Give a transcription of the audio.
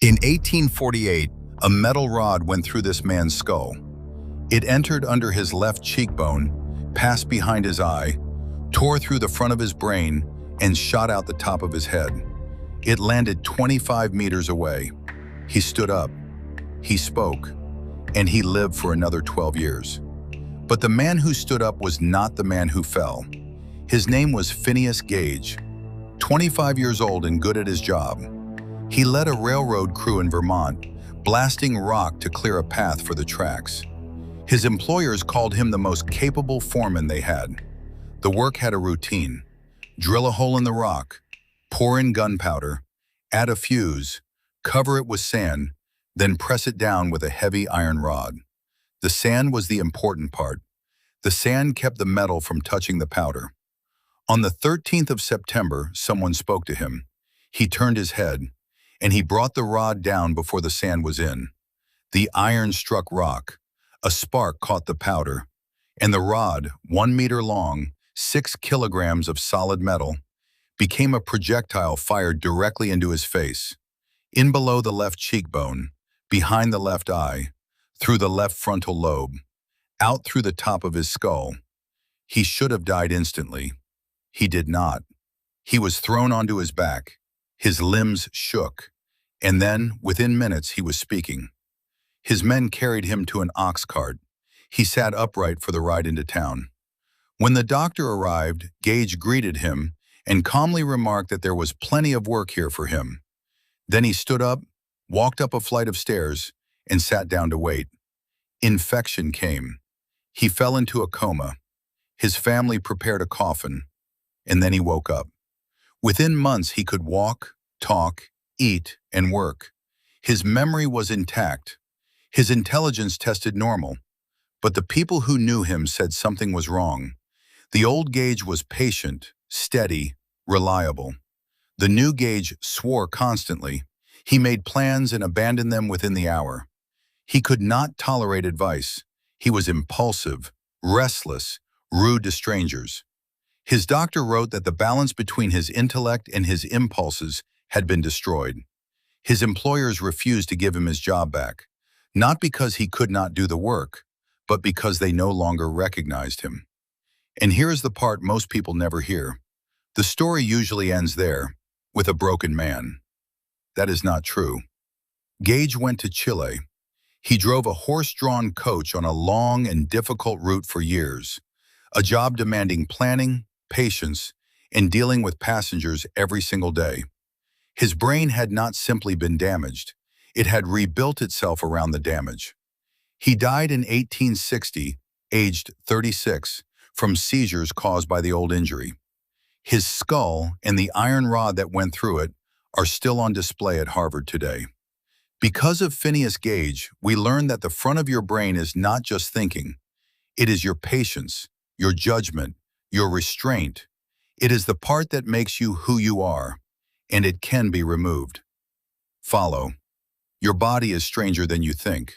In 1848, a metal rod went through this man's skull. It entered under his left cheekbone, passed behind his eye, tore through the front of his brain, and shot out the top of his head. It landed 25 meters away. He stood up, he spoke, and he lived for another 12 years. But the man who stood up was not the man who fell. His name was Phineas Gage, 25 years old and good at his job. He led a railroad crew in Vermont, blasting rock to clear a path for the tracks. His employers called him the most capable foreman they had. The work had a routine: drill a hole in the rock, pour in gunpowder, add a fuse, cover it with sand, then press it down with a heavy iron rod. The sand was the important part. The sand kept the metal from touching the powder. On the 13th of September, someone spoke to him. He turned his head, and he brought the rod down before the sand was in. The iron struck rock. A spark caught the powder, and the rod, 1 meter long, 6 kilograms of solid metal, became a projectile fired directly into his face, in below the left cheekbone, behind the left eye, through the left frontal lobe, out through the top of his skull. He should have died instantly. He did not. He was thrown onto his back. His limbs shook, and then, within minutes, he was speaking. His men carried him to an ox cart. He sat upright for the ride into town. When the doctor arrived, Gage greeted him and calmly remarked that there was plenty of work here for him. Then he stood up, walked up a flight of stairs, and sat down to wait. Infection came. He fell into a coma. His family prepared a coffin, and then he woke up. Within months, he could walk, talk, eat, and work. His memory was intact. His intelligence tested normal. But the people who knew him said something was wrong. The old Gage was patient, steady, reliable. The new Gage swore constantly. He made plans and abandoned them within the hour. He could not tolerate advice. He was impulsive, restless, rude to strangers. His doctor wrote that the balance between his intellect and his impulses had been destroyed. His employers refused to give him his job back, not because he could not do the work, but because they no longer recognized him. And here is the part most people never hear. The story usually ends there, with a broken man. That is not true. Gage went to Chile. He drove a horse-drawn coach on a long and difficult route for years, a job demanding planning, patience, and dealing with passengers every single day. His brain had not simply been damaged. It had rebuilt itself around the damage. He died in 1860, aged 36, from seizures caused by the old injury. His skull and the iron rod that went through it are still on display at Harvard today. Because of Phineas Gage, we learned that the front of your brain is not just thinking. It is your patience, your judgment, your restraint. It is the part that makes you who you are, and it can be removed. Follow. Your body is stranger than you think.